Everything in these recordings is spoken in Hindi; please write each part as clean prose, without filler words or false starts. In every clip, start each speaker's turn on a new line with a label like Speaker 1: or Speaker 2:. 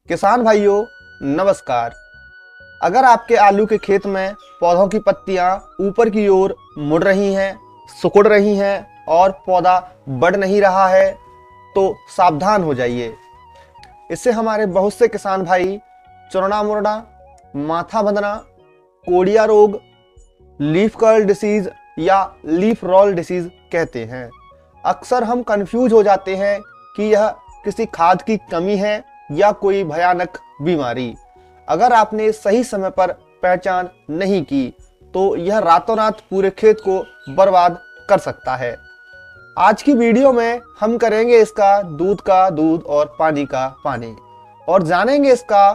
Speaker 1: किसान भाइयों नमस्कार। अगर आपके आलू के खेत में पौधों की पत्तियां ऊपर की ओर मुड़ रही हैं, सिकुड़ रही हैं और पौधा बढ़ नहीं रहा है तो सावधान हो जाइए। इससे हमारे बहुत से किसान भाई चुरना मुरना, माथा बंधना, कोड़िया रोग, लीफ कर्ल डिसीज या लीफ रोल डिसीज कहते हैं। अक्सर हम कंफ्यूज हो जाते हैं कि यह किसी खाद की कमी है या कोई भयानक बीमारी। अगर आपने सही समय पर पहचान नहीं की तो यह रातों रात पूरे खेत को बर्बाद कर सकता है। आज की वीडियो में हम करेंगे इसका दूध का दूध और पानी का पानी और जानेंगे इसका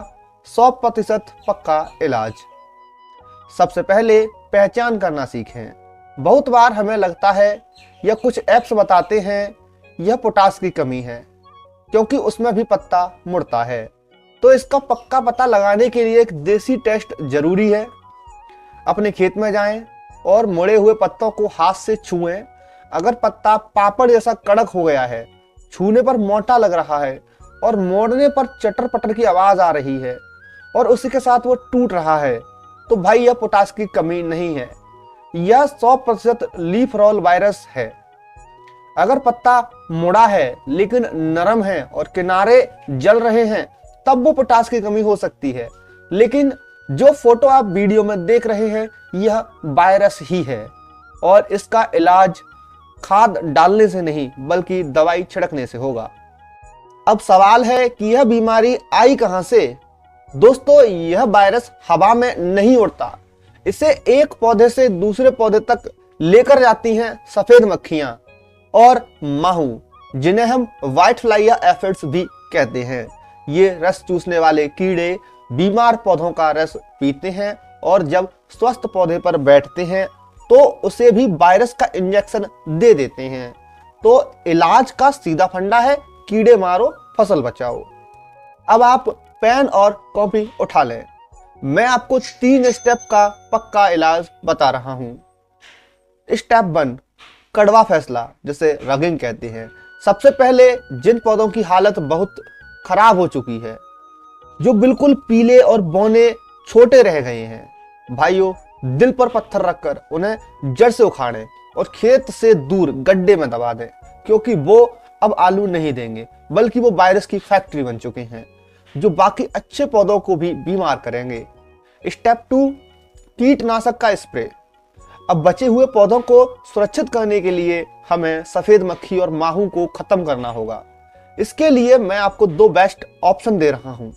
Speaker 1: 100% पक्का इलाज। सबसे पहले पहचान करना सीखें। बहुत बार हमें लगता है या कुछ ऐप्स बताते हैं यह पोटास की कमी है क्योंकि उसमें भी पत्ता मुड़ता है। तो इसका पक्का पता लगाने के लिए एक देसी टेस्ट जरूरी है। अपने खेत में जाएं और मुड़े हुए पत्तों को हाथ से छुएं। अगर पत्ता पापड़ जैसा कड़क हो गया है, छूने पर मोटा लग रहा है और मोड़ने पर चटर पटर की आवाज आ रही है और उसी के साथ वो टूट रहा है, तो भाई यह पोटास की कमी नहीं है, यह 100% लीफ रोल वायरस है। अगर पत्ता मुड़ा है लेकिन नरम है और किनारे जल रहे हैं तब वो पोटास की कमी हो सकती है। लेकिन जो फोटो आप वीडियो में देख रहे हैं यह वायरस ही है और इसका इलाज खाद डालने से नहीं बल्कि दवाई छिड़कने से होगा। अब सवाल है कि यह बीमारी आई कहां से? दोस्तों, यह वायरस हवा में नहीं उड़ता। इसे एक पौधे से दूसरे पौधे तक लेकर जाती हैं सफेद मक्खियां और माहू, जिन्हें हम व्हाइट फ्लाई या एफिड्स भी कहते हैं। ये रस चूसने वाले कीड़े बीमार पौधों का रस पीते हैं और जब स्वस्थ पौधे पर बैठते हैं तो उसे भी वायरस का इंजेक्शन दे देते हैं। तो इलाज का सीधा फंडा है, कीड़े मारो फसल बचाओ। अब आप पेन और कॉपी उठा लें। मैं आपको 3 स्टेप का पक्का इलाज बता रहा हूं। स्टेप 1, कड़वा फैसला, जिसे रगिंग कहते हैं। सबसे पहले जिन पौधों की हालत बहुत खराब हो चुकी है, जो बिल्कुल पीले और बौने छोटे रह गए हैं, भाइयों दिल पर पत्थर रखकर उन्हें जड़ से उखाड़ें और खेत से दूर गड्ढे में दबा दें, क्योंकि वो अब आलू नहीं देंगे बल्कि वो वायरस की फैक्ट्री बन चुके हैं जो बाकी अच्छे पौधों को भी बीमार करेंगे। स्टेप 2, कीटनाशक का स्प्रे। अब बचे हुए पौधों को सुरक्षित करने के लिए हमें सफेद मक्खी और माहू को खत्म करना होगा। इसके लिए मैं आपको 2 बेस्ट ऑप्शन दे रहा हूं।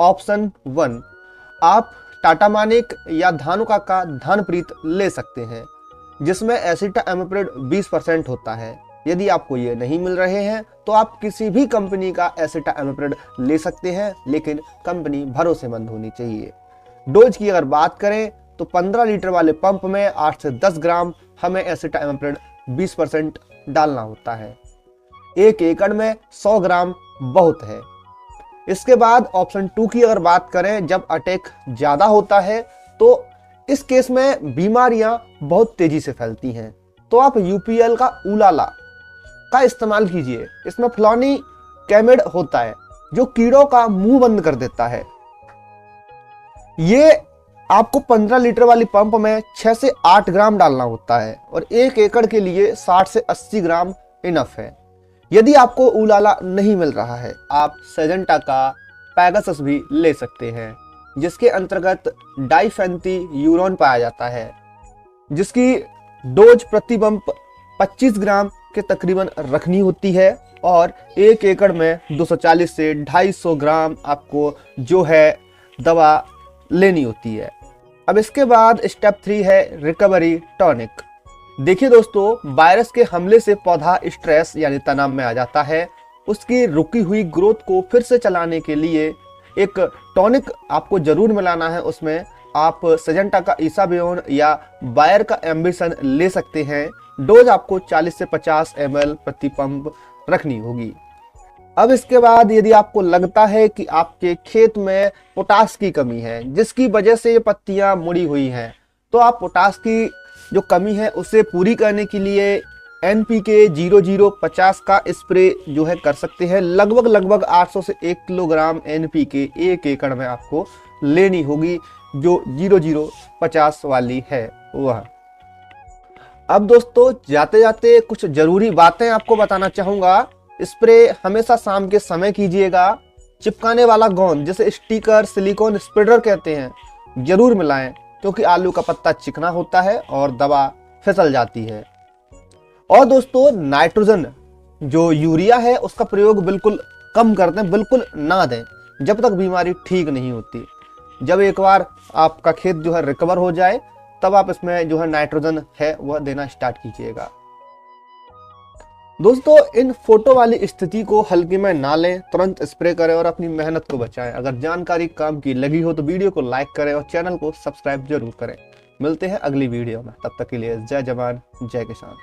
Speaker 1: ऑप्शन 1, आप टाटा मानिक या धानुका का धनप्रीत ले सकते हैं, जिसमें एसिटामिप्रिड 20% होता है। यदि आपको ये नहीं मिल रहे हैं तो आप किसी भी कंपनी का एसिटामिप्रिड ले सकते हैं, लेकिन कंपनी भरोसेमंद होनी चाहिए। डोज की अगर बात करें तो 15 लीटर वाले पंप में 8 से 10 ग्राम हमें एसिटामिप्रिड 20% डालना होता है। 1 एकड़ में 100 ग्राम बहुत है। इसके बाद ऑप्शन 2 की अगर बात करें, जब अटैक ज्यादा होता है तो इस केस में बीमारियां बहुत तेजी से फैलती हैं, तो आप यूपीएल का उलाला का इस्तेमाल कीजिए। इसमें फ्लोनी कैमिड होता है जो कीड़ों का मुंह बंद कर देता है। ये आपको 15 लीटर वाली पंप में 6 से 8 ग्राम डालना होता है और 1 एकड़ के लिए 60 से 80 ग्राम इनफ है। यदि आपको उलाला नहीं मिल रहा है, आप सेजेंटा का पैगासस भी ले सकते हैं, जिसके अंतर्गत डाइफेंथीयूरोन पाया जाता है, जिसकी डोज प्रति पंप 25 ग्राम के तकरीबन रखनी होती है और 1 एकड़ में 240 से 250 ग्राम आपको जो है दवा लेनी होती है। अब इसके बाद स्टेप 3 है रिकवरी टॉनिक। देखिए दोस्तों, वायरस के हमले से पौधा स्ट्रेस यानी तनाव में आ जाता है। उसकी रुकी हुई ग्रोथ को फिर से चलाने के लिए एक टॉनिक आपको जरूर मिलाना है। उसमें आप सेजेंटा का ईसाबियोन या बायर का एम्बिशन ले सकते हैं। डोज आपको 40 से 50 ml प्रति पंप रखनी होगी। अब इसके बाद यदि आपको लगता है कि आपके खेत में पोटास की कमी है जिसकी वजह से ये पत्तियां मुड़ी हुई हैं, तो आप पोटास की जो कमी है उसे पूरी करने के लिए NPK 0050 का स्प्रे जो है कर सकते हैं। लगभग 800 से 1 किलोग्राम NPK 1 एकड़ में आपको लेनी होगी, जो 0050 वाली है वह। अब दोस्तों जाते जाते कुछ जरूरी बातें आपको बताना चाहूंगा। स्प्रे हमेशा शाम के समय कीजिएगा। चिपकाने वाला गोंद जिसे स्टिकर, सिलिकॉन स्प्रेडर कहते हैं, जरूर मिलाएं, क्योंकि आलू का पत्ता चिकना होता है और दवा फिसल जाती है। और दोस्तों नाइट्रोजन जो यूरिया है उसका प्रयोग बिल्कुल कम कर दें, बिल्कुल ना दें जब तक बीमारी ठीक नहीं होती। जब एक बार आपका खेत जो है रिकवर हो जाए, तब आप इसमें जो है नाइट्रोजन है वह देना स्टार्ट कीजिएगा। दोस्तों इन फोटो वाली स्थिति को हल्के में ना लें, तुरंत स्प्रे करें और अपनी मेहनत को बचाएं। अगर जानकारी काम की लगी हो तो वीडियो को लाइक करें और चैनल को सब्सक्राइब जरूर करें। मिलते हैं अगली वीडियो में, तब तक के लिए जय जवान जय किसान।